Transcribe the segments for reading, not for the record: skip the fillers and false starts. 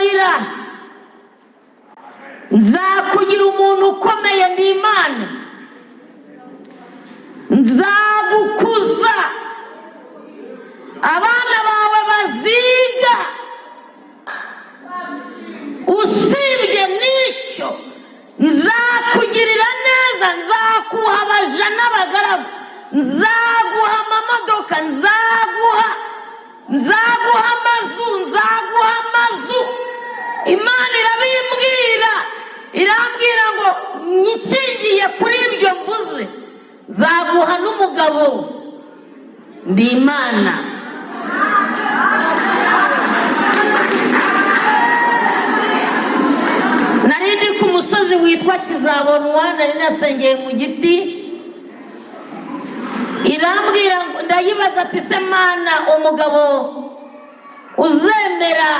nzakugaburira, nzakugira umuntu ukomeye, ndi Imana, nzagukuza, abana bawe baziga, usibye n'icyo nzakugirira neza, nzakuha abaja n'abagaragu, nzaguha amamodoka, nzaguha amazu. Imana irabimbwira, irambwira ngo nyikingiye kuri ibyo mvuze, nzaguha n'umugabo, ndi Imana. Nari ndi ku musozi witwa Kizabonwa, nari nasengeye mu giti, irambwira ngo, ndayibaza ati se Mana, umugabo uzemera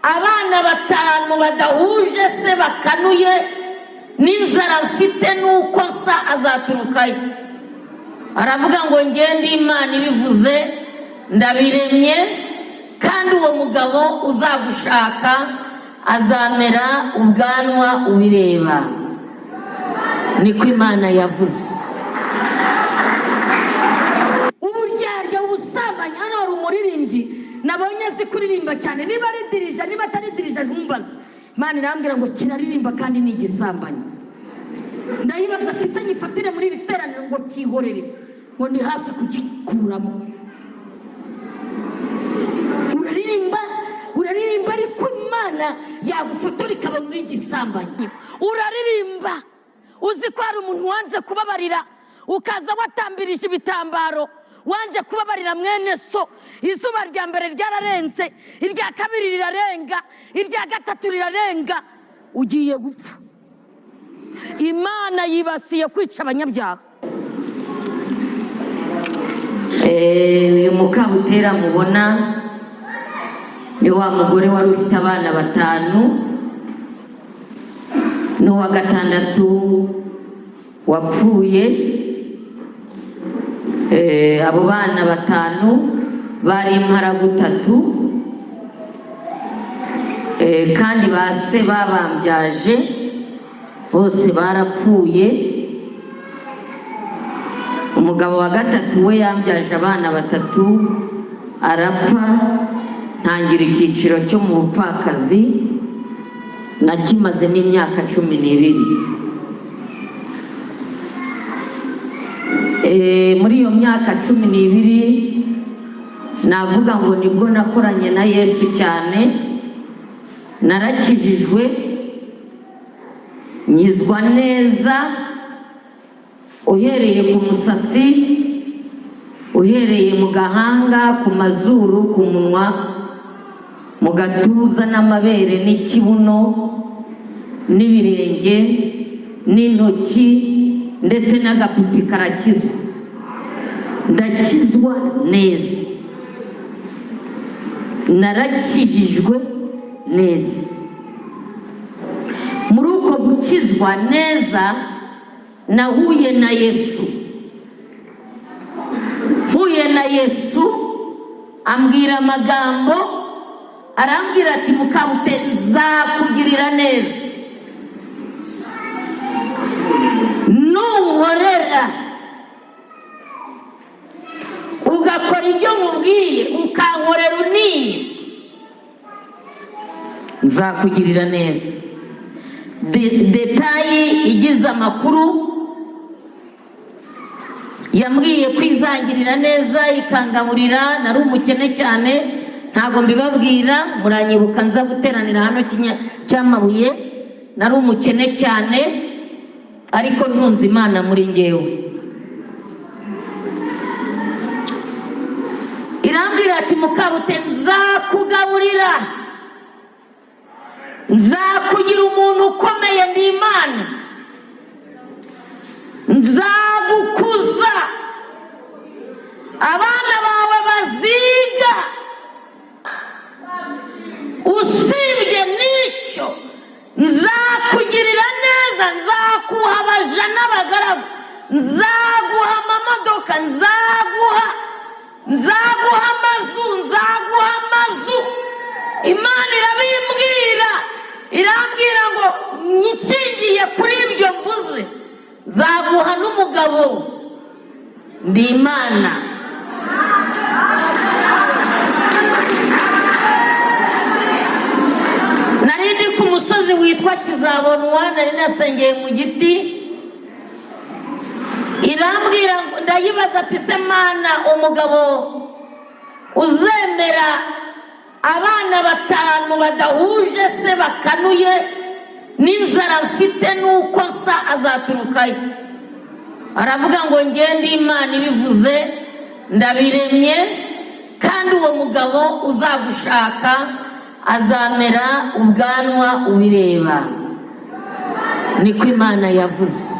abana 5 badahuje se, bakanuye n'inzara mfite nuko nsa, azaturukayo? Aravuga ngo ngende Imana ibivuze, ndabiremye, kandi uwo mugabo uzagushaka azamera ubwanwa ubireba. Niko Imana yavuze. Uburyarya, ubusambanyi. Hano hari umuririmbyi nabonye azi kuririmba cyane, niba ari dirija, niba atari dirija ntumbaze. Imana irambwira ngo kiraririmba kandi ni igisambanyi. Ndayibaza ati se nyifatire muri iri teraniro ngo cyihorere, ngo ndi hafi kugikuramo. Uraririmba ariko Imana yagufotora ikaba muri igisambanyi. Uraririmba uzi ko hari umuntu wanze kubabarira, ukaza watambirije ibitambaro, wanje kubabarira mwene so. Izuba rya mbere ryararenze, irya kabiri rirarenga, irya gatatu rirarenga, ugiye gupfa. Imana yibasiye kwica abanyabyaha. Uyu Mukabutera mubona ni wa mugore wari ufite abana 5, n'uwa 6 wapfuye. Abo bana 5 bari imparagutatu, kandi base babambyaje, bose barapfuye. Umugabo wa 3 we yambyaje abana 3 arapfa. Ntangira icyiciro cyo mu bupfakazi, nakimaze n'imyaka 12. Muri iyo myaka 12 navuga ngo nibwo nakoranye na Yesu cyane. Narakijijwe, nyizwa neza, uhereye ku musatsi, uhereye mu gahanga, ku mazuru, ku munwa, mu gatuza n'amabere n'ikibuno n'ibirenge n'intoki ndetse n'agapipi karakizwa. Ndakizwa neza, narakijijwe neza. Muri uko gukizwa neza nahuye na Yesu. Huye na Yesu ambwira amagambo, arambwira ati Mukabutera, nzakugirira neza nunkorera ugakora ibyo mubwiye, ukankorera uniye, nzakugirira neza. Detayi igize amakuru, yambwiye kwizangirira neza, ikangaburira. Nari umukene cyane, ntago mbibabwira, muranyibuka nza guteranira hano Cyamabuye. Nari umukene cyane, ariko ntunze Imana muri njyewe. Irambwira ati Mukabutera, nzakugaburira, nzakugira umuntu ukomeye, ndi Imana, nzagukuza, abana bawe baziga, usibye n'icyo nzakugirira neza, nzakuha abaja n'abagaragu, nzaguha amamodoka, nzaguha amazu. Imana irabimbwira, irambwira ngo nyikingiye kuri ibyo mvuze zaguha n'umugabo. Ndi Imana. Nari ndi ku musozi witwa Kizabonwa, nari nasengeye mu giti. Irambwira, ndayibaza ati se Mana, umugabo uzemera abana 5 badahuje se bakanuye n'inzara mfite nuko nsa azaturukayo? Aravuga ngo ngende Imana ibivuze ndabiremye, kandi uwo mugabo uzagushaka azamera ubwanwa ubireba. Niko Imana yavuze.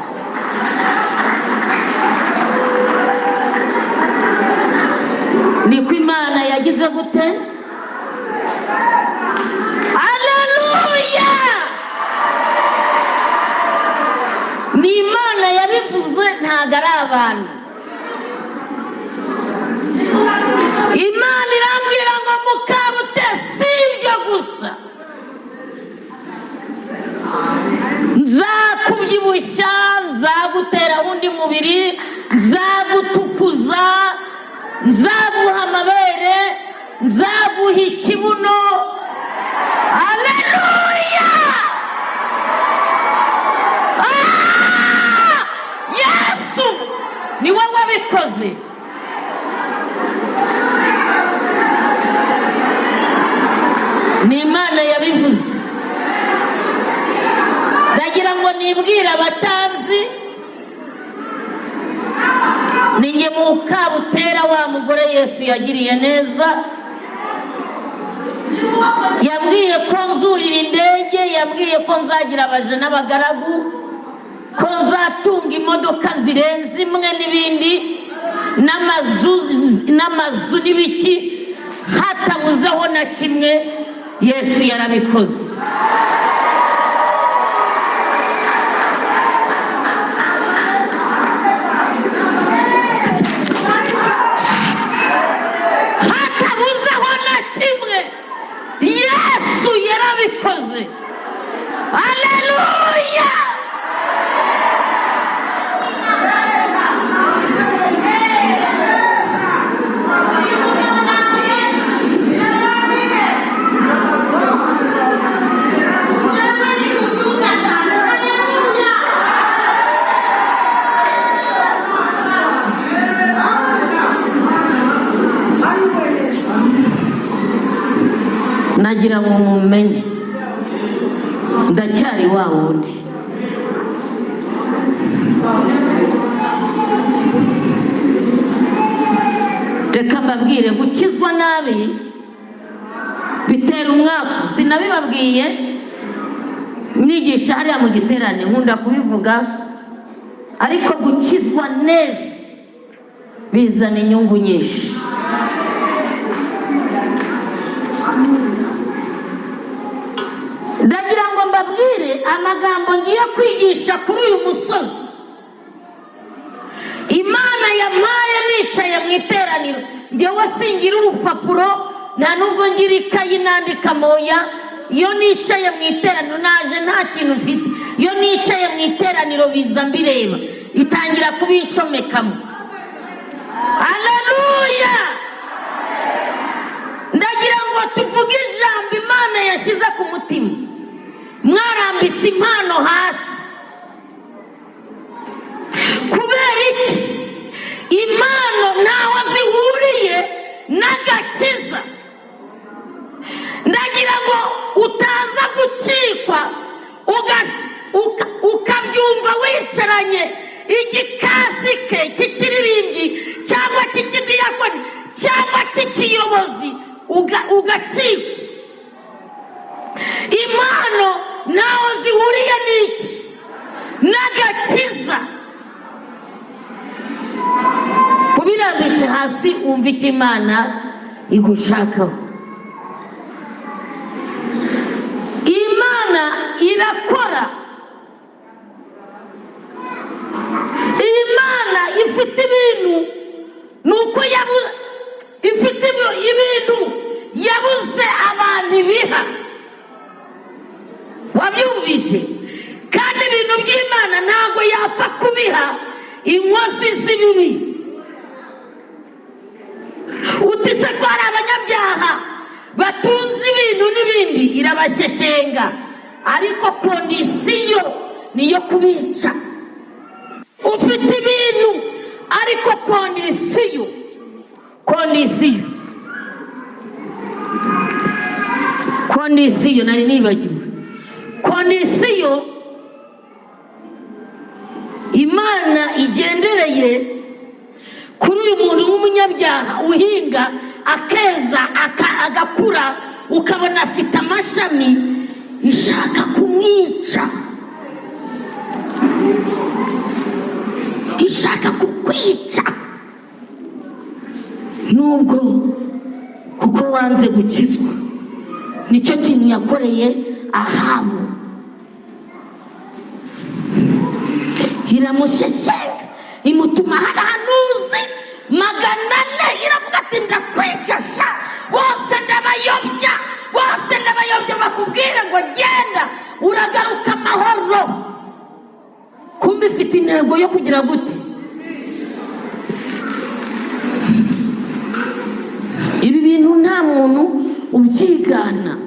Niko Imana yagize gute? Haleluya! Ni Imana yabivuze, ntago ari abantu. Imana irambwira ngo Mukabute si ibyo gusa, nzakubyibushya, nzagutera undi mubiri, nzagutukuza, nzaguha amabere, nzaguha ikibuno. Haleluya! Yesu ni wowe wabikoze. Ni Imana yabivuze. Ndagira ngo nibwire abatanzi, ni njye Mukabutera, wa mugore Yesu yagiriye neza. Yambwiye ko nzurira indege, yambwiye ko nzagira abaje n'abagaragu, ko nzatunga imodoka zirenze imwe n'ibindi, n'amazu n'ibiki, hatabuzeho na kimwe. Yesu yarabikoze. Hatabuzeho na kimwe. Yesu yarabikoze. Haleluya! Nagira ngo mumenye ndacyari wa wundi. Reka mbabwire, gukizwa nabi bitera umwaka. Sinabibabwiye nigisha hariya mu giterane, nkunda kubivuga, ariko gukizwa neza bizana inyungu nyinshi. Ndagira ngo mbabwire amagambo ngiye kwigisha kuri uyu musozi. Imana yampaye nicaye mu iteraniro. Njyewe singira urupapuro, nta nubwo ngira ikayi nandika moya. Iyo nicaye mu iteraniro naje nta kintu mfite. Iyo nicaye mu iteraniro biza mbireba, itangira kubincomekamo. Haleluya! Ndagira ngo tuvuge ijambo Imana yashyize ku mutima. Mwarambitse impano hasi. Kubera iki? Impano ntaho zihuriye n'agakiza. Ndagira ngo utaza gucikwa ukabyumva wicaranye igikasike cy'ikiririmbyi cyangwa cy'ikidiyakoni cyangwa cy'ikiyobozi ugacikwa. Impano ntaho zihuriye n'iki? N'agakiza. Ubirambitse hasi wumva icyo Imana igushakaho. Imana irakora. Imana ifite ibintu, nuko ifite ibintu yabuze abantu kubiha. Wabyumvise? Kandi ibintu by'Imana ntabwo yapfa kubiha inkozi z'ibibi. Utise ko hari abanyabyaha batunze ibintu n'ibindi irabasheshenga, ariko kondisiyo niyo kubica. Ufite ibintu ariko kondisiyo nari nibagiwe. Kondisiyo Imana igendereye kuri uyu muntu w'umunyabyaha uhinga akeza agakura, ukabona afite amashami, ishaka kumwica, ishaka kukwica, nubwo kuko wanze gukizwa. Nicyo kintu yakoreye Ahabu. Iramusheshenga, imutuma abahanuzi 400, iravuga ati ndakwica sha, bose ndabayobya bakubwira ngo genda uragaruka amahoro. Kumbe ifite intego yo kugira gute? Ibi bintu nta muntu ubyigana.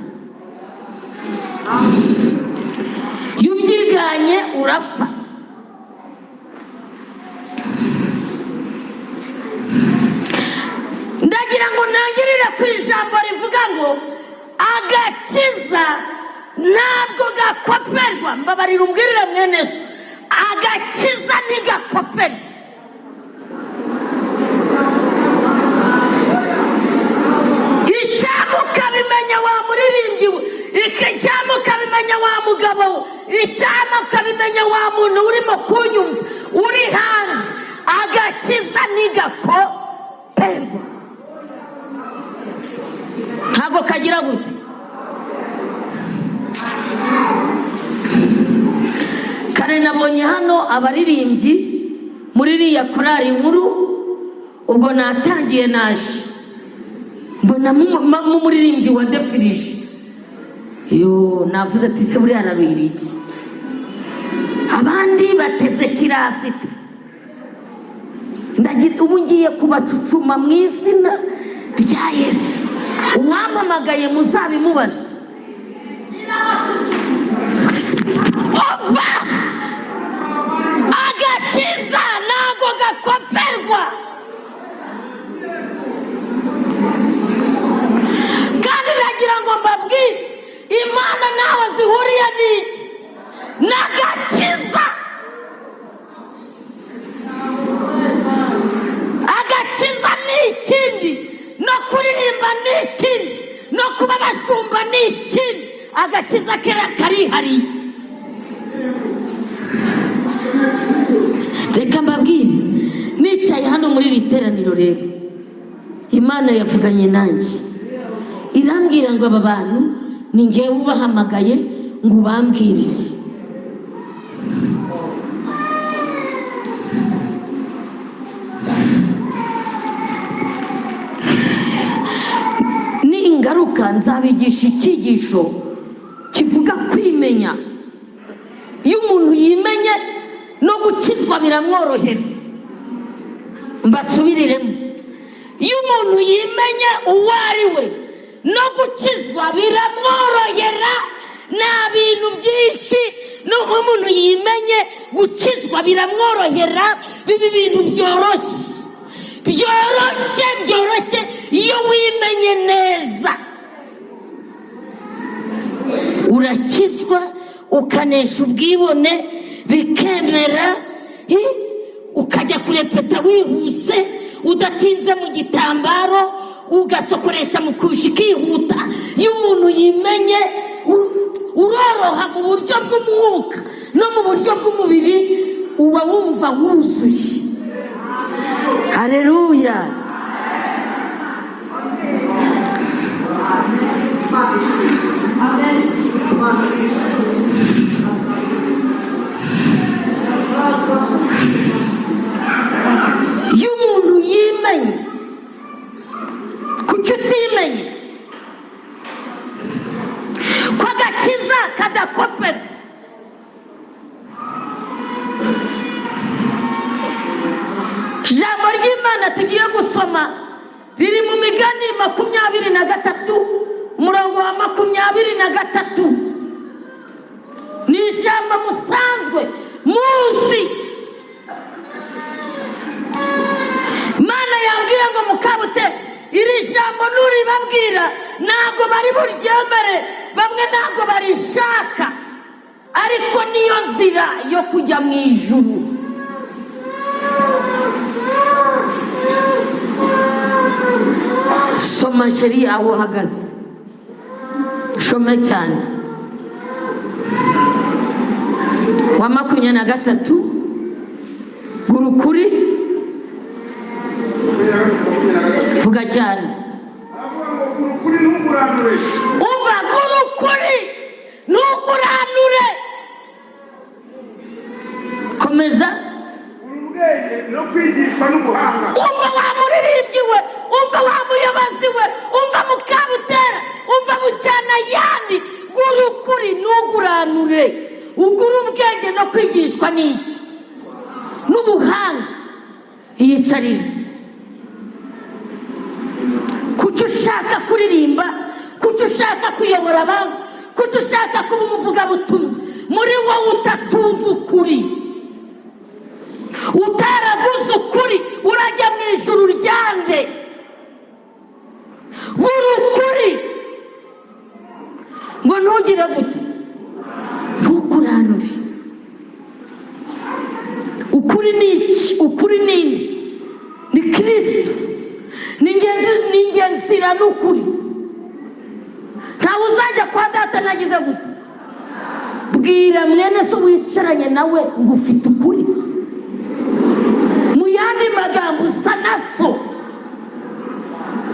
Iyo ubyiganye urapfa. Ndagira ngo ntangirire ku ijambo rivuga ngo agakiza ntabwo gakoperwa. Mbabarira umbwirire mwene so, agakiza ntigakoperwa. Icyampa ukabimenya wa muririmbyi we, icyampa ukabimenya wa mugabo we, icyampa ukabimenya wa muntu urimo kunyumva uri hanze. Agakiza ntigakoperwa. Ntabwo kagira gute? Kare nabonye hano abaririmbyi muri iriya korari nkuru, ubwo natangiye naje mbona mu muririmbyi wa defirije. Navuze ati se buriya araruhira iki? Abandi bateze kirasita. Ubu ngiye kubacucuma mu izina rya Yesu. Uwampamagaye muzabimubaza. Agakiza ntabwo gakoperwa. Kandi nagira ngo mbabwire, Imana nawe zihuriye n'iki? N'agakiza. Agakiza ni ikindi, no kuririmba ni ikindi, no kuba abashumba ni ikindi. Agakiza karihariye. Reka mbabwire, nicaye hano muri iri teraniro rero, Imana yavuganye nanjye, irambwira ngo aba bantu ni njyewe ubahamagaye ngo ubambwirize. Ni ingaruka nzabigisha icyigisho kivuga kwimenya. Iyo umuntu yimenye no gukizwa biramworohera. Mbasubiriremo, iyo umuntu yimenye uwo ari we no gukizwa biramworohera. Nta bintu byinshi. Nuko umuntu yimenye gukizwa biramworohera. Bibi bintu byoroshye iyo wimenye neza. Urakizwa ukanesha ubwibone bikemera, ukajya kurepeta wihuse udatinze mu gitambaro, ugasokoresha mu kushi kihuta. Iyo umuntu yimenye uroroha mu buryo bw'umwuka no mu buryo bw'umubiri, uba wumva wuzuye. Haleluya. Iyo umuntu yimenye, kuki utimenye? ko agakiza kadakopera. Ijambo ry'Imana tugiye gusoma riri mu Migani 23 umurongo wa 23. Ni ijambo musanzwe muzi. Mana yambwiye ngo Mukabute iri jambo nuribabwira ntabwo bari buryemere, bamwe ntabwo barishaka, ariko niyo nzira yo kujya mu ijuru. Soma sheri aho uhagaze, shome cyane. Wa 23 gurukuri vuga cyane. Umva gurukuri ntuguranure. Komeza. No kwigishwa n'ubuhanga. Umva wa muririmbyi we, umva wa muyobozi we, umva Mukabutera, umva Bucyana yandi. Gurukuri ntuguranure. Ugura ubwenge no kwigishwa n'iki? N'ubuhanga. Iyicarire. Kuki ushaka kuririmba, kuki ushaka kuyobora abantu, kuki ushaka kuba umuvugabutumwa, muri wowe utatumva ukuri, utaraguze ukuri, urajya mu ijuru ryande. Gura ukuri ngo ntugire gute, ntuguranure. Ukuri ni iki? Ukuri ni indi, ni Kristo. Ni ingenzira n'ukuri. Ntawe uzajya kwa data nagize gute. Bwira mwene so wicaranye nawe ngo ufite ukuri. Mu yandi magambo usa na so,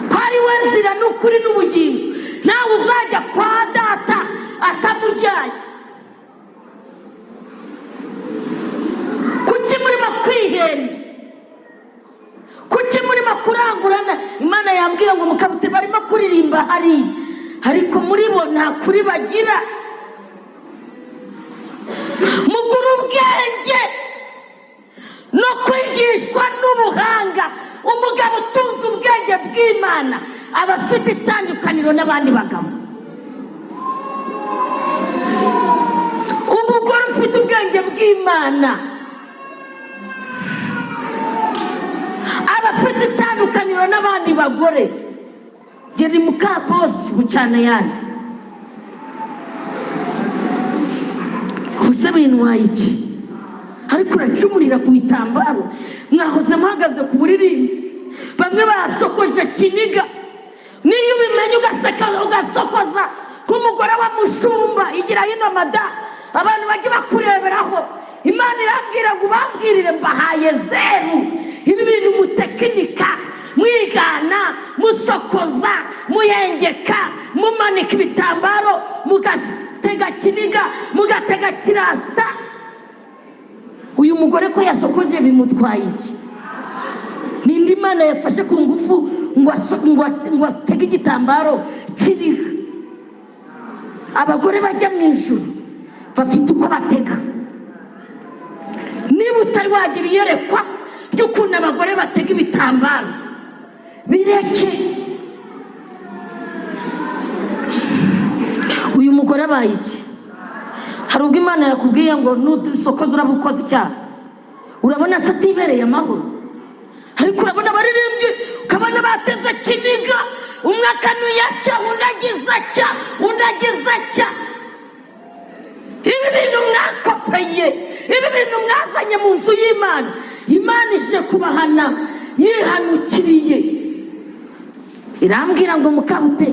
ko ari we nzira n'ukuri n'ubugingo. Ntawe uzajya kwa data atamujyanye. Kuki murimo kwihenda? Kuki murimo kurangurana? Imana yambwiye ngo Mukabute barimo kuririmba hariya, ariko muri bo nta kuri bagira. Mugura ubwenge no kwigishwa n'ubuhanga. Umugabo utunze ubwenge bw'Imana aba afite itandukaniro n'abandi bagabo. Umugore ufite ubwenge bw'Imana aba afite itandukaniro n'abandi bagore. Geri Mukabosi Bucyana yandi. Ubuse bintwaye iki? Ariko uracumurira ku bitambaro. Mwahoze muhagaze ku buririmbyi, bamwe basokoje Kiniga. Niyo ubimenye ugasokoza k'umugore wa mushumba igira hino mada, abantu bajye bakureberaho. Imana irambwira ngo bambwirire mbahaye 0. Ibi bintu mutekinika, mwigana, musokoza, muyengeka, mumanika ibitambaro, mugatega Kiniga, mugatega kirasta. Uyu mugore ko yasokoje bimutwaye iki? Nindi Imana yafashe ku ngufu ngo atege igitambaro Kiniga. Abagore bajya mu ijuru bafite uko batega. Niba utari wagira iyerekwa ry'ukuntu abagore batega ibitambaro, bireke. Uyu mugore abaye iki? Hari ubwo Imana yakubwiye ngo nusokoza urabukoze icyaha. Urabona se atibereye amahoro? Ariko urabona abaririmbyi ukabona bateze Kiniga, umwe akanuyaca, undi agize atya. Ibi bintu mwakopeye, ibi bintu mwazanye mu nzu y'Imana. Imana ije kubahana yihanukiriye. Irambwira ngo Mukabute,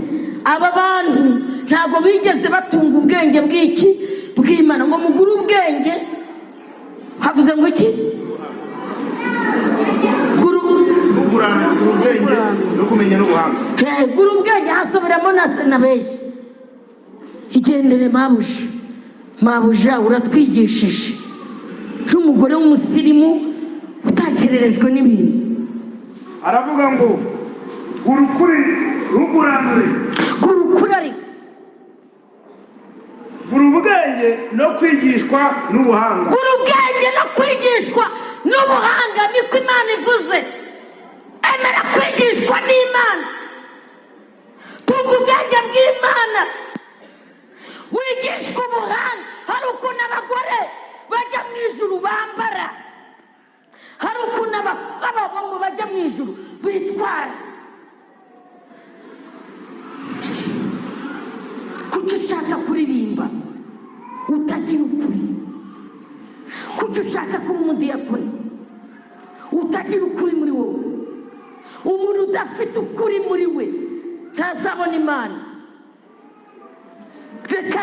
aba bantu ntago bigeze batunga ubwenge bw'iki bw'Imana. Ngo mugure ubwenge, havuze ngo iki? Guru ubwenge no kumenya n'ubuhanga. Guru ubwenge hasoberamo na beshi. Igendere mabuja uratwigishije. N'umugore w'umusirimu utakererezwe n'ibintu. Aravuga ngo urukuri ruguranure. Gurukuri ubwenge no kwigishwa n'ubuhanga. gura ubwenge no kwigishwa n'ubuhanga, niko Imana ivuze. Emera kwigishwa n'Imana, tunga ubwenge bw'Imana, wigishwa ubuhanga. Hari ukuntu abagore bajya mu ijuru bambara, hari ukuntu abagabo bajya mu ijuru bitwara. Kuki ushaka kuririmba utagira ukuri? Kuki ushaka kuba umudiyakoni utagira ukuri muri wowe? Umuntu udafite ukuri muri we ntazabona Imana. Reka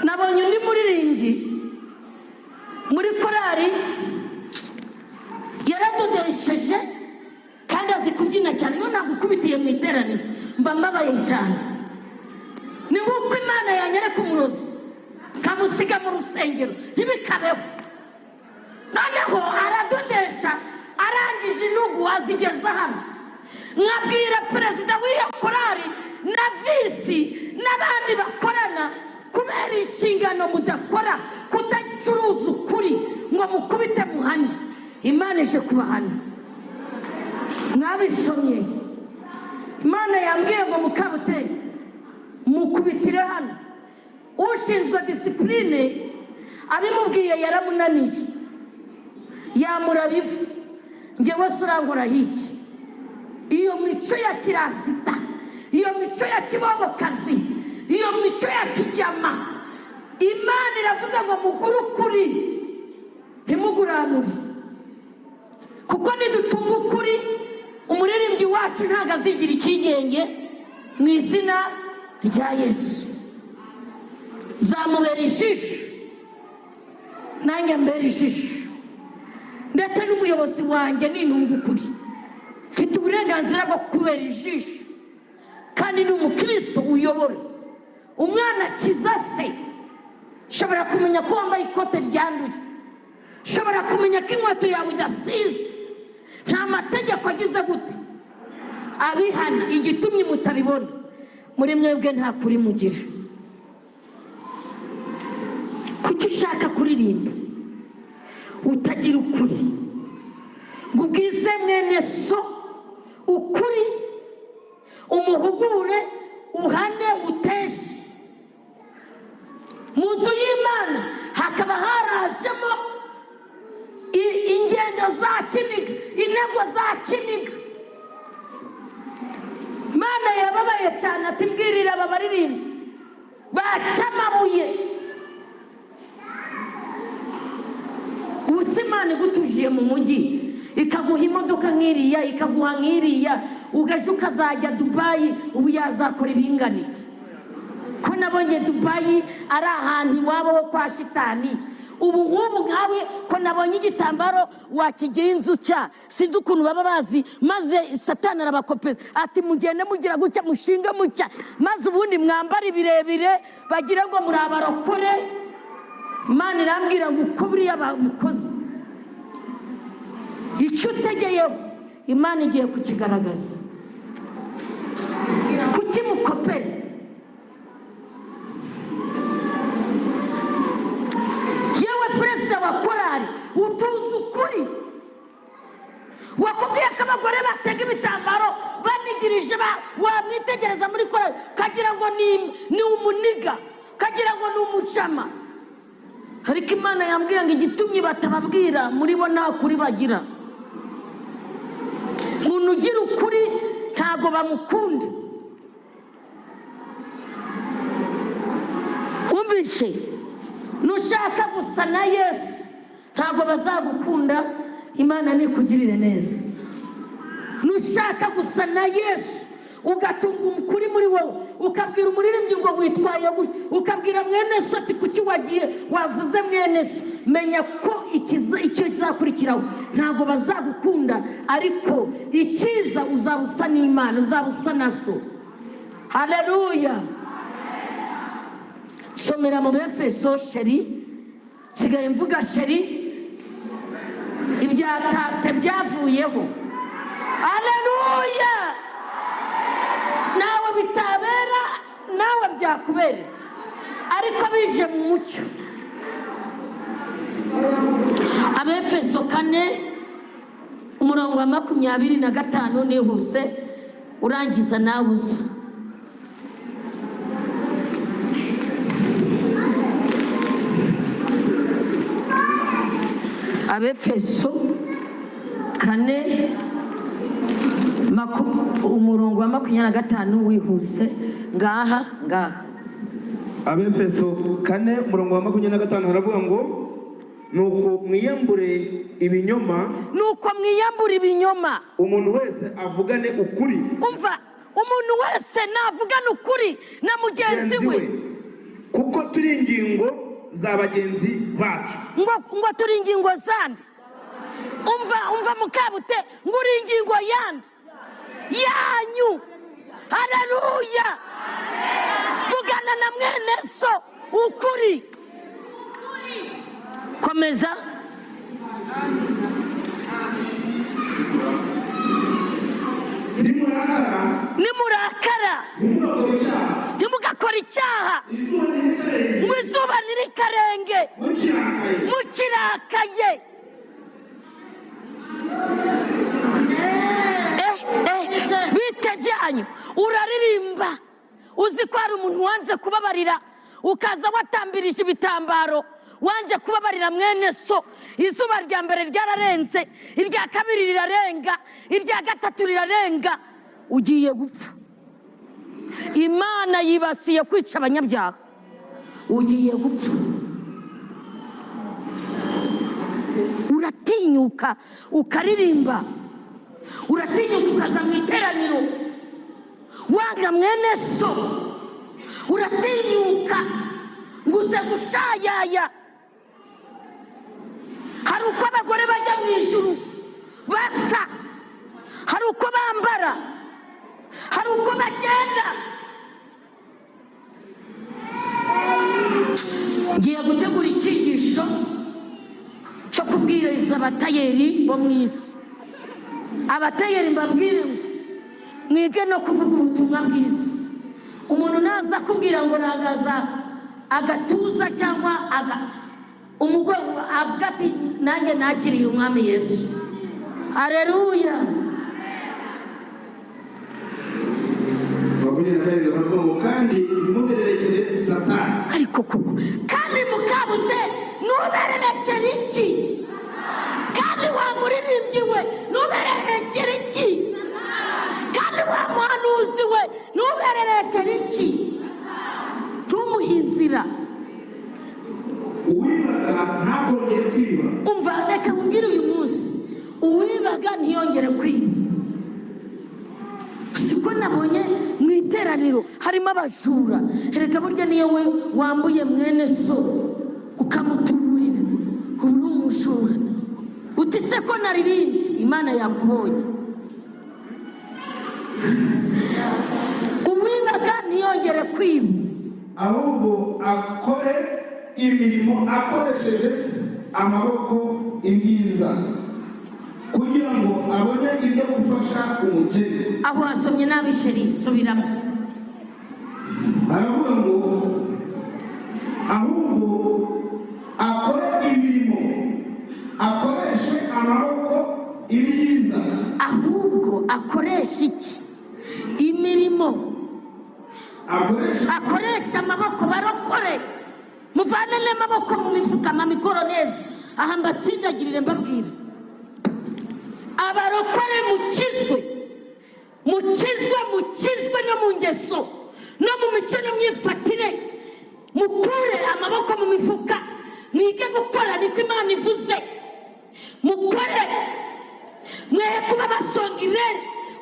nabonye undi muririmbyi muri korari yaradodesheje kandi azi kubyina cyane. Iyo nagukubitiye mu iteraniro mba mbabaye cyane. Ni nk'uko Imana yanyereka umurozi kamusiga mu rusengero ntibikabeho. Noneho aradodesha, arangije intugu azigeza hano. Nkabwira perezida w'iyo korari na visi n'abandi bakorana, kubera inshingano mudakora, kudacuruza ukuri ngo mukubite muhane. Imana ije kubahana. Mwabisomye, Imana yambwiye ngo Mukabuteye mukubitire hano. Ushinzwe disipurine abimubwiye yaramunaniye, yamura bivu. Njyewe surangura hiki iyo mico ya kirasita, iyo mico ya kibobokazi, iyo mico ya kijyama. Imana iravuze ngo mugure ukuri ntimuguranure, kuko nidutunga ukuri umuririmbyi wacu ntabwo azigira icyigenge. Mu izina rya Yesu zamubera ijisho, nanjye mbera ijisho, ndetse n'umuyobozi wanjye nintunga ukuri. Mfite uburenganzira bwo kubera ijisho, kandi ni umukristo uyobora umwana akiza se. Shobora kumenya ko wambaye ikote ryanduye, shobora kumenya ko inkweto yawe idasize. Nta mategeko agize gute abihana. Igitumye mutabibona muri mwebwe nta kuri mugira. Kuki ushaka kuririmba utagira ukuri? Ngo ubwize mwene so ukuri, umuhugure, uhane, uteshe. Mu nzu y'Imana hakaba harajemo ingendo za kiniga, intego za kiniga. Imana yababaye cyane ati mbwirira aba baririmbyi baca amabuye. Ubusa Imana igutujiye mu mujyi ikaguha imodoka nk'iriya, ikaguha nk'iriya, ugaje ukazajya Dubayi, ubu yazakora ibingana iki? Ko nabonye Dubayi ari ahantu iwabo ho kwa shitani. Ubu nk'ubu nkawe ko nabonye igitambaro wakigiye inzu cya sinzi ukuntu baba bazi, maze Satani arabakopeza ati mugende mugira gutya mushinga mucya, maze ubundi mwambara ibirebire bagira ngo muri abarokore. Imana irambwira ngo uko buriya bamukoze icyo utegeyeho Imana igiye kukigaragaza. Kuki mukopere? Yewe perezida wa korari utunze ukuri, wakubwiye ko abagore batega ibitambaro banigirije, wamwitegereza muri korari kagira ngo ni umuniga, kagira ngo ni umucama. Ariko Imana yambwiye ngo igitumye batababwira muri bo nta kuri bagira. Umuntu ugira ukuri ntago bamukunda. Umvishe, nushaka gusa na Yesu ntago bazagukunda. Imana nikugirire neza. Nushaka gusa na Yesu ugatunga ukuri muri wowe, ukabwira umuririmbyi ngo witwaye gutya, ukabwira mwene so ati kuki wagiye wavuze mwene so, menya ko icyo kizakurikiraho ntago bazagukunda. Ariko icyiza uzabusa n'Imana, uzabusa na so. Haleluya. Somera mu Efeso sheri, sigaye mvuga sheri, ibyatate byavuyeho. Haleluya. Nawe bitabera nawe byakubera. ariko bije mu mucyo. Abefeso 4:25 nihuse urangiza nawe uza. Abefeso 4:25 wihuse ngaha. Abefeso 4:25 haravuga ngo nuko mwiyambure ibinyoma umuntu wese avugane ukuri. Umva, umuntu wese navugane ukuri na mugenzi we, kuko turi ingingo za bagenzi bacu. ngo turi ingingo zandi. Umva mukabute, ngo uri ingingo yandi yanyu. Haleluya. Vugana na mwene so ukuri. Komeza. Nimurakara ntimugakora icyaha, ngo izuba nirikarenge mukirakaye. Bite byanyu uraririmba, uzi ko hari umuntu wanze kubabarira, ukaza watambirije ibitambaro, wanje kubabarira mwene so. Izuba rya mbere ryararenze, irya kabiri rirarenga, irya gatatu rirarenga, ugiye gupfa. Imana yibasiye kwica abanyabyaha, ugiye gupfa. Uratinyuka ukaririmba, uratinyuka ukaza mu iteraniro wanga mwene so, uratinyuka ngo uze gushayaya. Hari uko abagore bajya mu ijuru basa, hari uko bambara, hari uko bagenda. Ngiye gutegura icyigisho cyo kubwiriza abatayeri bo mu isi. Abatayeri mbabwire ngo mwige no kuvuga ubutumwa bwiza. Umuntu naza kubwira ngo ragaza agatuza cyangwa umugongo, avuga ati nanjye nakiriye umwami Yesu. Haleluya. Kandi ntimubererekere Satani. Ariko koko kandi mukabute nubererekere iki? Kandi wa muririmbyi we nubererekere iki? Kandi wa muhanuzi we nubererekere iki? Ntumuhinzira. Uwibaga ntakongere kwiba. Umva, reka mbwira uyu munsi, uwibaga ntiyongere kwiba. Siko nabonye mu iteraniro harimo abajura. Erega burya niyo we wambuye mwene so ukamuturira, ubu uri umujura. Uti se ko naririmbye, Imana yakubonye. Uwibaga ntiyongere kwiba, ahubwo akore imirimo akoresheje amaboko ibyiza, kugira ngo abone ibyo gufasha umukene. Aho wasomye nabi sheri, subiramo. Aravuga ngo ahubwo akore imirimo akoreshe amaboko ibyiza. Ahubwo akoresha iki? Imirimo akoresha amaboko. Barokore muvane n'amaboko mu mifuka mamikoro neza. Aha mbatsindagirire mbabwira, abarokore mukizwe no mu ngeso no mu mico no myifatire. Mukure amaboko mu mifuka, mwige gukora niko Imana ivuze. Mukore, mwe kuba basongire,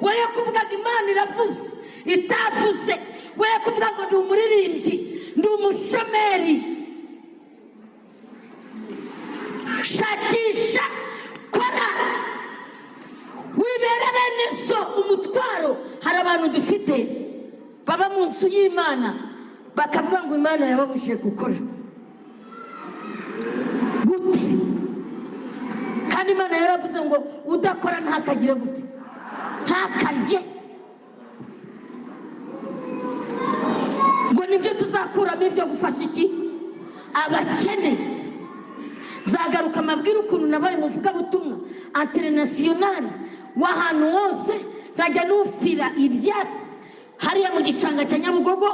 we kuvuga ngo Imana iravuze itavuze, we kuvuga ngo ndi umuririmbyi, ndi umushomeri. Shakisha, kora, wibera bene so umutwaro. Hari abantu dufite baba mu nzu y'Imana bakavuga ngo Imana yababujije gukora. Gute? Kandi Imana yaravuze ngo udakora ntakagire gute? Ntakarye. Ngo nibyo tuzakuramo tuzakuramo ibyo gufasha iki abakene. Zagaruka amabwira ukuntu nabaye umuvugabutumwa international w'ahantu hose, nkajya nufira ibyatsi hariya mu gishanga cya Nyabugogo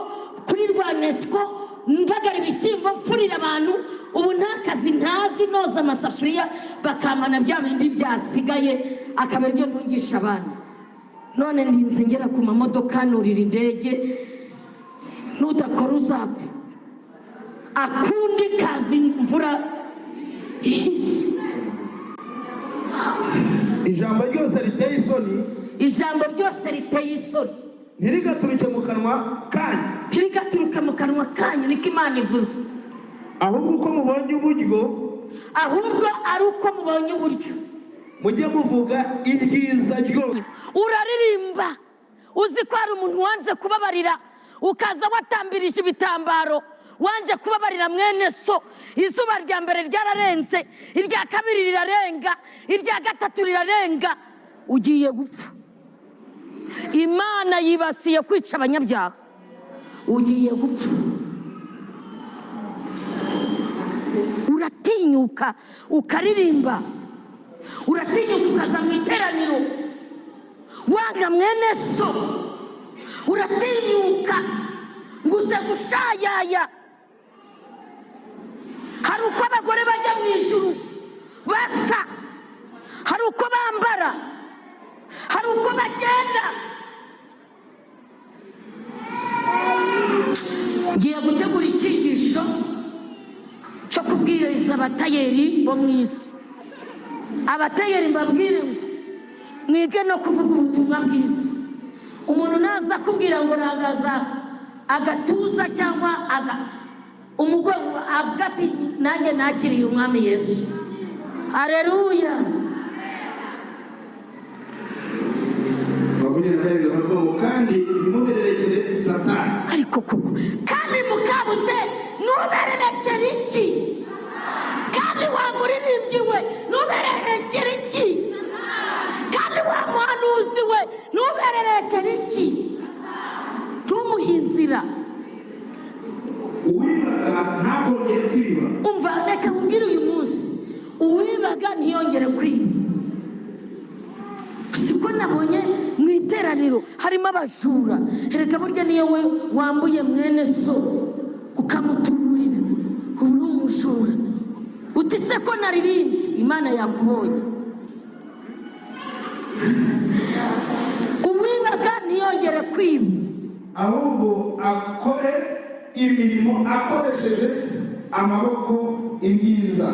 kuri Rwanesco, mbagara ibishyimbo mfurira abantu. Ubu nta kazi ntazi, noza amasafuriya bakamana bya bindi byasigaye, akaba aribyo ntungisha abantu. None ndinze ngera ku mamodoka, nurira indege, nudakora uzapfa. Akundi kazi mvura ijambo ryose riteye isoni, ijambo ryose riteye isoni ntirigaturuke mu kanwa kanyu, ntirigaturuke mu kanwa kanyu, niko Imana ivuze. ahubwo uko mubonye uburyo, ahubwo ari uko mubonye uburyo, mujye muvuga ibyiza ryose. uraririmba uzi ko hari umuntu wanze kubabarira, ukaza watambirije ibitambaro, wanje kubabarira mwene so. Izuba rya mbere ryararenze, irya kabiri rirarenga, irya gatatu rirarenga, ugiye gupfa. Imana yibasiye kwica abanyabyaha, ugiye gupfa. Uratinyuka ukaririmba, uratinyuka ukaza mu iteraniro wanga mwene so, uratinyuka nguze gushayaya. Hari uko abagore bajya mu ijuru basa, hari uko bambara, hari uko bagenda. Ngiye gutegura icyigisho cyo kubwiriza abatayeri bo mu isi. Abatayeri mbabwire ngo mwige no kuvuga ubutumwa bwiza. Umuntu naza kubwira ngo ragaza agatuza cyangwa umugongo, avuga ati nanjye nakiriye umwami Yesu. Haleluya. Kandi ntimubererekere Satani. Ariko koko kandi mukabute nubererekere iki? Kandi wa muririmbyi we nubererekere iki? Kandi wa muhanuzi we nubererekere iki? Ntumuhinzira. Uwibaga ntakongere kwiba. Umva, reka mbwira uyu munsi, uwibaga ntiyongere kwiba. Siko nabonye mu iteraniro harimo abajura. Reka burya niyo we wambuye mwene so ukamutuburira, uri umujura. Uti se ko naririmbye, Imana yakubonye. Uwibaga ntiyongere kwiba, ahubwo akore imirimo akoresheje amaboko ibyiza,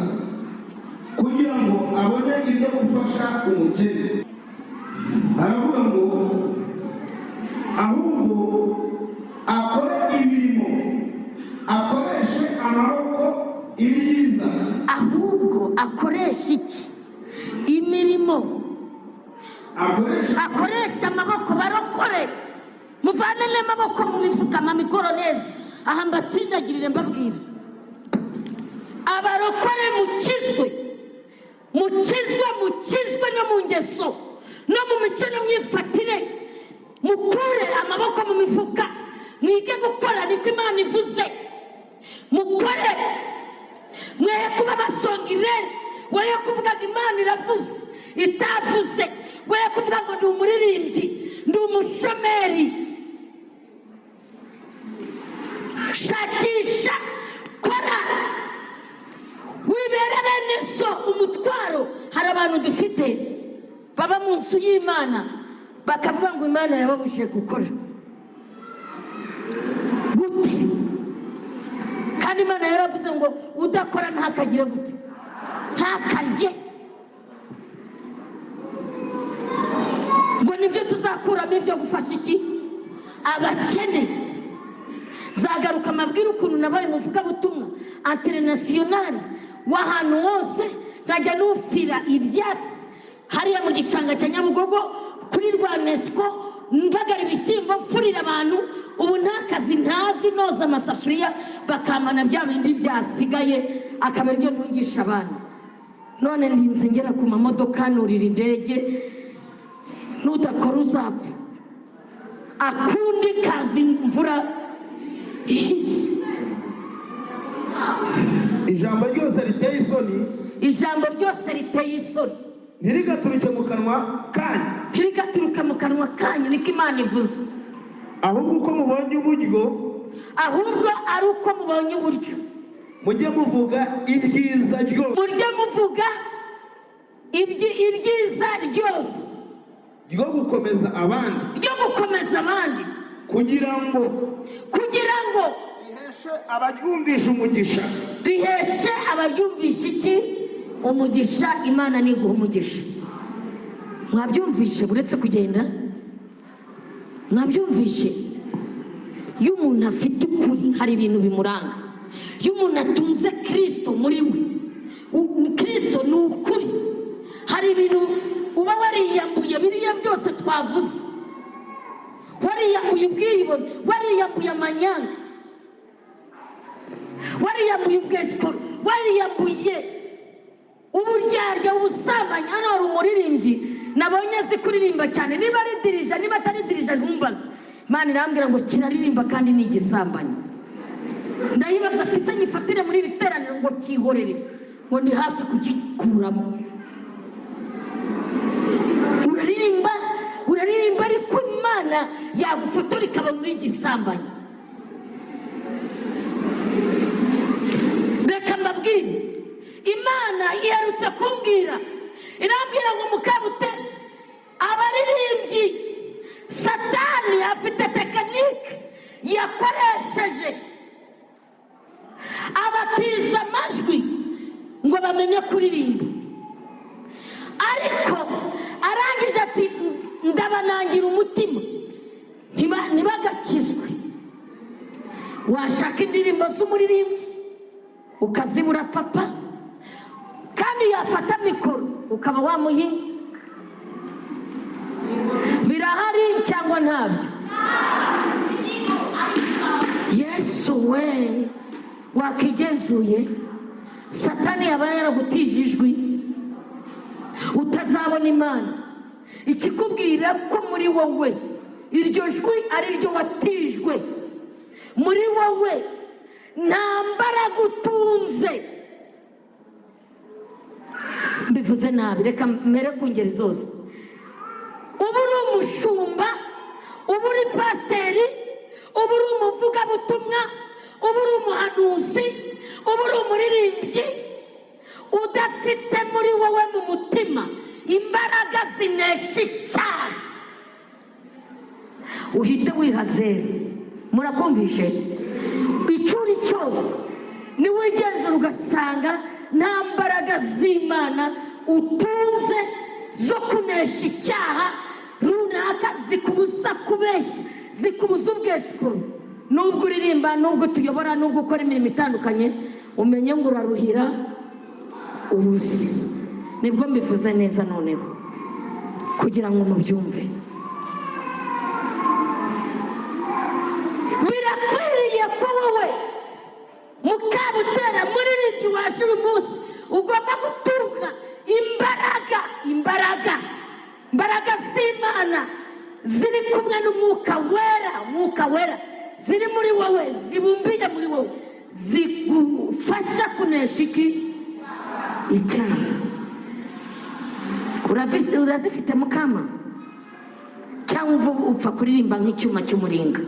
kugira ngo abone ibyo gufasha umukene. Aravuga ngo ahubwo akore imirimo akoreshe amaboko ibyiza. Ahubwo akoresha iki? Imirimo akoresha amaboko. Barokore muvane n'amaboko mu mifuka mamikoro neza. Aha mbatsindagirire mbabwira, abarokore mukizwe no mu ngeso no mu mico n'imyifatire. Mukure amaboko mu mifuka, mwige gukora niko Imana ivuze. Mukore, mwe kuba basongire, we kuvuga ngo Imana iravuze itavuze, we kuvuga ngo ndi umuririmbyi, ndi umushomeri. Shakisha, kora, wibere bene so umutwaro. Hari abantu dufite baba mu nzu y'Imana bakavuga ngo Imana yababujije gukora. Gute? Kandi Imana yaravuze ngo udakora ntakagire gute, ntakarye. Ngo nibyo tuzakuramo ibyo gufasha iki abakene. Zagaruka amabwira ukuntu nabaye umuvugabutumwa international w'ahantu hose, nkajya nufira ibyatsi hariya mu gishanga cya Nyabugogo kuri Rwanesco, mbagara ibishyimbo mfurira abantu. Ubu nta kazi ntazi, noza amasafuriya bakamana bya bindi byasigaye, akaba aribyo ntungisha abantu. None ndinze ngera ku mamodoka, nurira indege, nudakora uzapfa. Akundi kazi mvura ijambo ryose riteye isoni ijambo ryose riteye isoni ntirigaturuke mu kanwa kanyu, ntirigaturuka mu kanwa kanyu, niko Imana ivuze. ahubwo uko mubonye uburyo, ahubwo ari uko mubonye uburyo, mujye muvuga ibyiza ryose, mujye muvuga ibyiza ryose ryo gukomeza abandi, ryo gukomeza abandi, kugira ngo riheshe abaryumvisha umugisha. riheshe abaryumvisha iki? Umugisha. Imana niguha umugisha. Mwabyumvishe uretse kugenda? Mwabyumvishe? Iyo umuntu afite ukuri hari ibintu bimuranga. Iyo umuntu atunze Kristo muri we, Kristo ni ukuri, hari ibintu uba wariyambuye biriya byose twavuze, wariyambuye ubwibone, wariyambuye amanyanga, wariyambuye ubwesikoro, wariyambuye uburyarya, ubusambanyi. Hano hari umuririmbyi nabonye azi kuririmba cyane, niba ari dirija niba atari dirija ntumbaze. Imana irambwira ngo kiraririmba kandi ni igisambanyi. Ndayibaza ati se nyifatire muri iri teraniro ngo cyihorere, ngo ni hafi kugikuramo. Uraririmba ariko Imana yagufotora ikaba muri igisambanyi. Reka mbabwire, Imana iherutse kumbwira, irambwira ngo Mukabute, abaririmbyi Satani afite tekinike yakoresheje abatiza amajwi ngo bamenye kuririmba, ariko arangije ati ndabanangira umutima ntibagakizwe. Washaka indirimbo z'umuririmbyi ukazibura papa, kandi yafata mikoro ukaba wamuhinya. Birahari cyangwa ntabyo? Yesu we, wakigenzuye. Satani yaba yaragutije ijwi utazabona Imana. Ikikubwira ko muri wowe iryo jwi ari ryo watijwe, muri wowe nta mbaraga utunze. Mbivuze nabi, reka mere ku ngeri zose. Uba uri umushumba, uba uri pasiteri, uba uri umuvugabutumwa, uba uri umuhanuzi, uba uri umuririmbyi, udafite muri wowe mu mutima imbaraga zinesha icyaha, uhite wihazera. Murakumvishe? Icyuri cyose niwigenzura ugasanga nta mbaraga z'Imana utunze zo kunesha icyaha runaka, zikubuza kubeshya, zikubuza ubwesikoro. Nubwo uririmba, nubwo tuyobora, nubwo ukora imirimo itandukanye, umenye ngo uraruhira ubusa. Nibwo mbivuze neza noneho kugira ngo mubyumve. Birakwiriye ko wowe Mukabutera muririmbyi waje uyu munsi ugomba gutunga imbaraga z'Imana ziri kumwe n'Umwuka Wera ziri muri wowe, zibumbiye muri wowe, zigufasha kunesha iki? Icyaha. Urazifite Mukama? Cyangwa upfa kuririmba nk'icyuma cy'umuringa?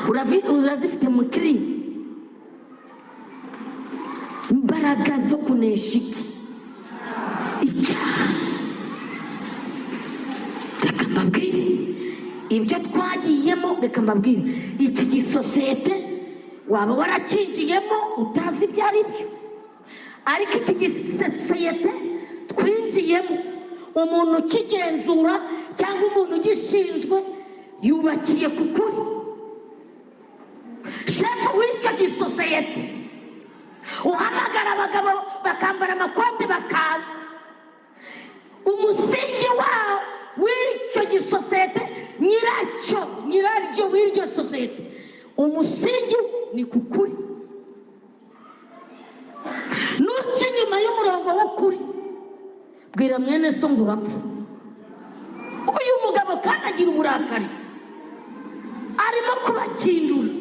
Urazifite mukiri? Imbaraga zo kunesha iki? Icyaha. Reka mbabwire ibyo twagiyemo, reka mbabwire iki gisosiyete waba warakinjiyemo utazi ibyo ari byo, ariko iki gisosiyete twinjiyemo, umuntu ukigenzura cyangwa umuntu ugishinzwe yubakiye ku kuri. Shefu w'icyo gisosiyete uhamagara abagabo bakambara amakote bakaza. Umusingi wawo w'icyo gisosiyete, nyiraryo w'iryo sosiyete, umusingi ni ku kuri. Nuca inyuma y'umurongo w'ukuri, bwira mwene so ngo urapfa. Uyu mugabo kandi agira uburakari, arimo kubakindura.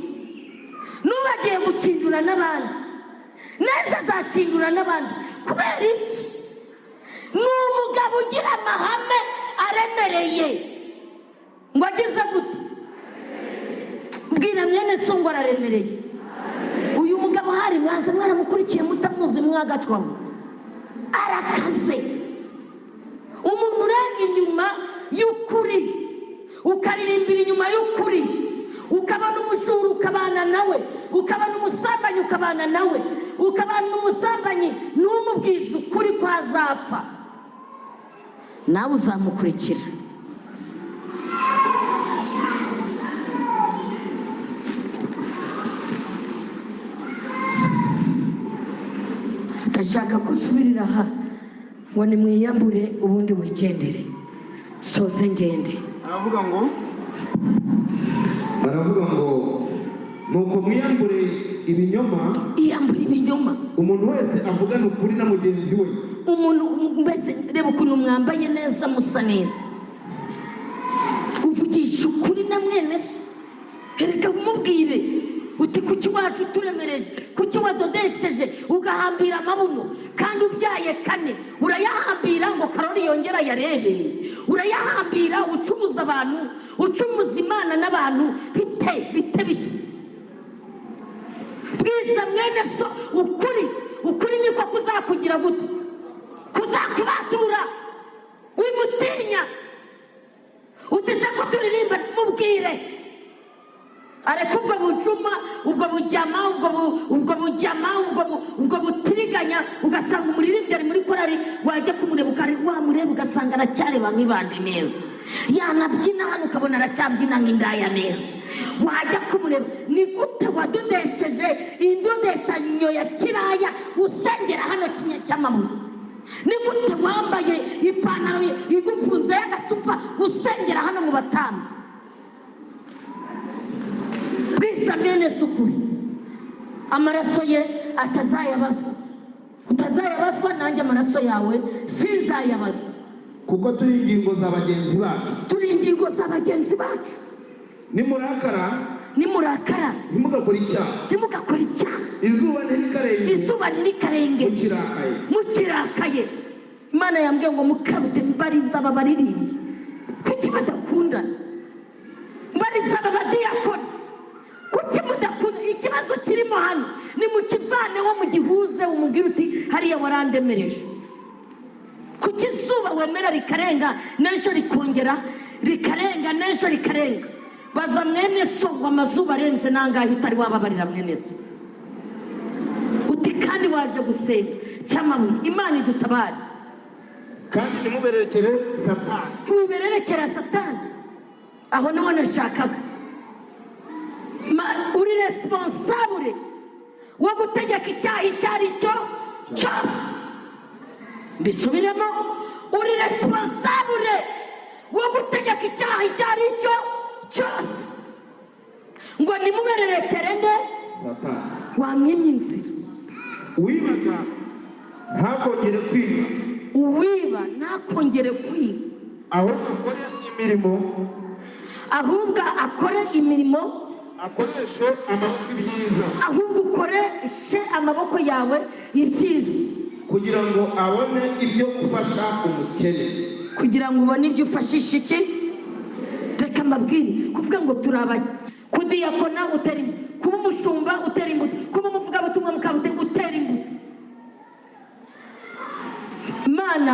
Nubagiye gukindura n'abandi, neza azakingura n'abandi. Kubera iki? Ni umugabo ugira amahame aremereye. Ngo agize gute? Bwira mwene so ngo araremereye. Uyu mugabo hari mwanze mwaramukurikiye mutamuzi mwagacwamo. Arakaze. Umuntu uranga inyuma y'ukuri, ukaririmbira inyuma y'ukuri, ukabana umusuru ukabana nawe, ukabana umusambanyi ukabana nawe, ukabana umusambanyi n'umubwiza ukuri ko azapfa, nawe uzamukurikira. Ndashaka kusubirira aha ngo nimwiyambure ubundi wigendere soze ngende. Baravuga ngo nuko mwiyambure ibinyoma. Iyambure ibinyoma. Umuntu wese avugana ukuri na mugenzi we. Umuntu mbese reba ukuntu mwambaye neza musa neza, uvugisha ukuri na mwene se. Reka umubwire uti kuki waje uturemereje, kuki wadodesheje ugahambira amabuno kandi ubyaye kane, urayahambira ngo Karoli yongera yarebe, urayahambira ucumuza abantu, ucumuza Imana n'abantu. Bite bwiza mwene so ukuri niko kuzakugira gute? Kuzakubatura. Wimutinya utese ko turirimba mubwire. Areka ubwo bucuma, ubwo bujyama, ubwo butiriganya, ugasanga umuririmbyi ari muri korari, wajya kumureba wamureba ugasanga aracyareba nk'ibandi neza, yanabyina hano ukabona aracyabyina nk'indaya neza. Wajya kumureba, ni gute wadodesheje indodeshanyo ya kiraya usengera hano Kinya cy'amabuye? Ni gute wambaye ipantaro igufunze y'agacupa usengera hano mu batambyi? Bwiza mwene sukuri, amaraso ye atazayabazwa, utazayabazwa nanjye amaraso yawe sinzayabazwa, kuko turi ingingo za bagenzi bacu. Turi ingingo za bagenzi bacu. Nimurakara ntimugakore icyaha. Izuba ntirikarenge mukirakaye. Imana yambwiye ngo mukabute mbariza aba baririmbyi kuki badakundana, mbariza aba badiyakoni kuki mudakunda. Ikibazo kirimo hano ni mukivaneho mugihuze, umubwire uti hariya warandemereje. Kuki izuba wemera rikarenga n'ejo rikongera rikarenga n'ejo rikarenga? Baza mwene so ngo amazuba arenze nangahe utari wababarira mwene so uti kandi waje gusenga cy'amabuye. Imana idutabare kandi nimubererekere Satani. Mubererekera Satani. Aho niho nashakaga. Uri responsable wo gutegeka icyaha icyo ari cyo cyose. Mbisubiremo, uri responsable wo gutegeka icyaha icyo ari cyo cyose. Ngo nimubererekere nde Satani. Wamwimye inzira. Uwibaga ntakongere kwiba. Uwiba ntakongere kwiba, ahubwo akore imirimo, akoreshe amaboko ibyiza. ahubwo ukoreshe amaboko yawe ibyiza, kugira ngo abone ibyo gufasha umukene. Kugira ngo ubone ibyo ufashisha iki? Reka mbabwire, kuvuga ngo turaba kudiyakona utera imbuto, kuba umushumba utera imbuto, kuba umuvugabutumwa mukabute utera imbuto. Imana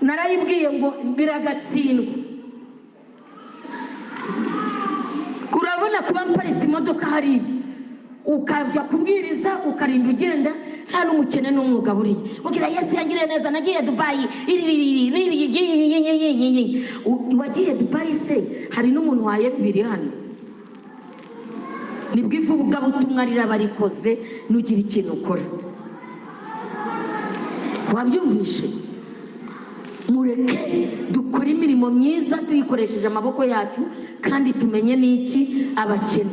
narayibwiye ngo biragatsindwa. Urabona kuba mparitse imodoka hariya ukajya kubwiriza ukarinda ugenda nta n'umukene n'umwuga buriye, ubwira Yesu yangiriye neza, nagiye Dubai. Wagiye Dubai se? Hari n'umuntu wayebibiri hano. Nibwo ivugabutumwa riraba rikoze nugira ikintu ukora. Wabyumvishe? Mureke dukore imirimo myiza tuyikoresheje amaboko yacu, kandi tumenye n'iki abakene.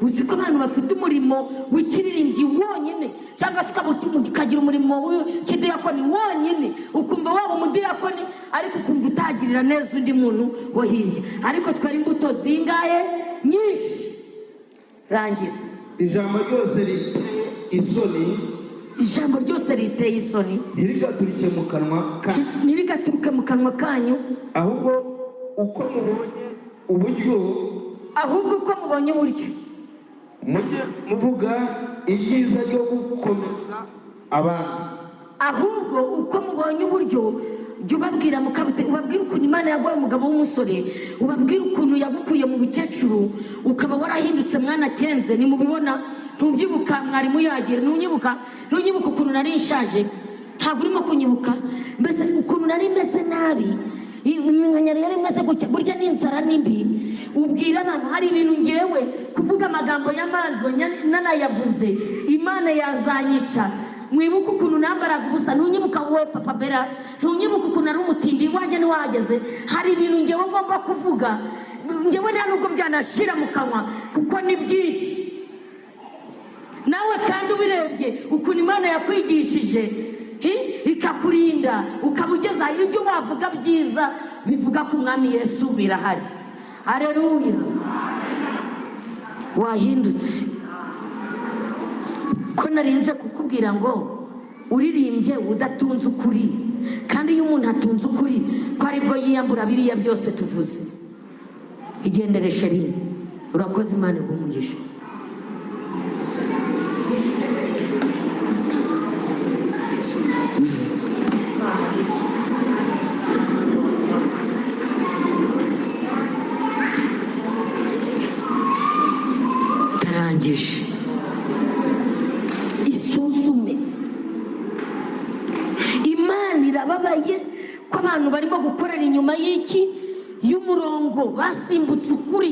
Uzi ko abantu bafite umurimo w'ikiririmbyi wonyine, cyangwa se ukagira umurimo w'ikidiyakoni wonyine, ukumva waba umudiyakoni ariko ukumva utagirira neza undi muntu wo hirya. Ariko twari imbuto zingahe nyinshi. Rangiza. Ijambo ryose riteye isoni ijambo ryose riteye isoni ntirigaturike mu kanwa kanyu, ntirigaturuke mu kanwa kanyu, ahubwo uko mubonye uburyo mujye muvuga ibyiza byo gukomeza abandi. ahubwo uko mubonye uburyo jya ubabwira ubabwira ukuntu Imana yaguhaye umugabo w'umusore, ubabwira ukuntu yagukuye mu bukecuru ukaba warahindutse mwana kenze. nimubibona ntubyibuka mwarimu yagiye, ntunyibuka ukuntu nari nshaje, ntabwo urimo kunyibuka mbese ukuntu nari meze nabi, iminkanyari yari imeze gutya, burya n'inzara nimbi. ubwira abantu hari ibintu ngewe kuvuga amagambo y'amanzwe nanayavuze Imana yazanyica. mwibuka ukuntu nambaraga ubusa, ntunyibuka wowe papa Bera, ntunyibuka ukuntu ari umutindi wanjye ntiwahageze. hari ibintu ngewe ngomba kuvuga, ngewe nta nubwo byanashira mu kanwa kuko ni byinshi. nawe kandi ubirebye ukuntu Imana yakwigishije ikakurinda ukaba ugeza ibyo wavuga byiza bivuga ku Mwami Yesu birahari. Haleluya. wahindutse ko narinze kukubwira ngo uririmbye udatunze ukuri, kandi iyo umuntu atunze ukuri ko aribwo yiyambura biriya byose tuvuze. igendere sheri, urakoze, Imana igumugisha. tarangije isuzume. Imana irababaye ko abantu barimo gukorera inyuma y'umurongo basimbutse ukuri.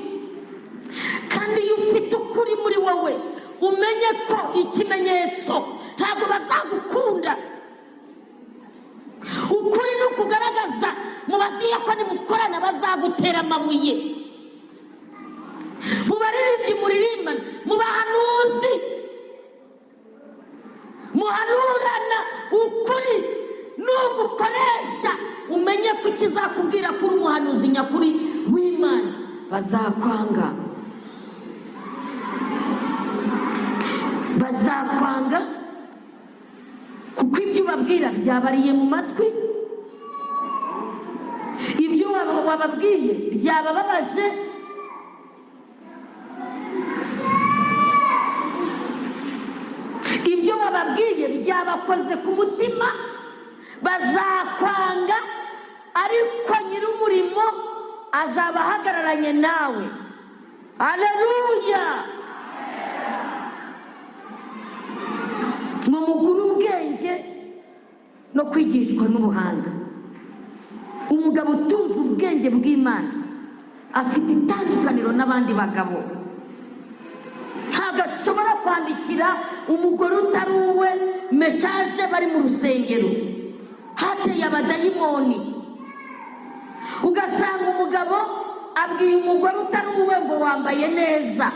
kandi iyo ufite ukuri muri wowe umenye ko ikimenyetso ntabwo bazagukunda. ukuri ni ukugaragaza mu badiyakoni mukorana bazagutera amabuye, mu baririmbyi muririmbana, mu bahanuzi muhanurana. ukuri nugukoresha umenye ko ikizakubwira ko uri umuhanuzi nyakuri w'Imana. bazakwanga kuko ibyo ubabwira byabariye mu matwi, ibyo wababwiye byabababaje, ibyo wababwiye byabakoze ku mutima. bazakwanga ariko nyir'umurimo azaba ahagararanye nawe. Haleluya. ngo mugure ubwenge no kwigishwa n'ubuhanga. umugabo utunze ubwenge bw'Imana afite itandukaniro n'abandi bagabo. ntabwo ashobora kwandikira umugore utari uwe meshaje bari mu rusengero, hateye abadayimoni. ugasanga umugabo abwiye umugore utari uwe ngo wambaye neza.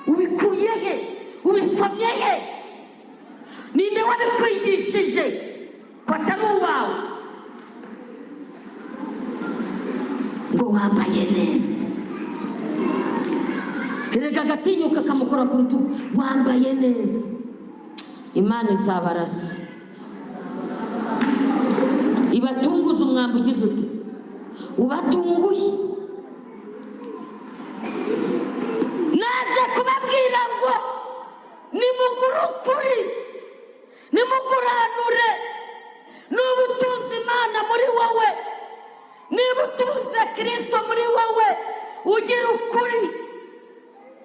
ubikuye he? ubisomye he? ninde wabikwigishije ko atari uwawe? ngo wambaye neza. erega agatinyuka kamukora ku rutugu, wambaye neza. Imana izabarasa ibatunguze umwambi ugize uti ubatunguye. naje kubabwira ngo nimugure ukuri, nimuguranure. niba utunze Imana muri wowe, niba utunze Kristo muri wowe, ugira ukuri.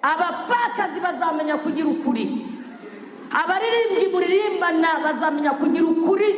abapfakazi bazamenya kugira ukuri, abaririmbyi muririmbana bazamenya kugira ukuri.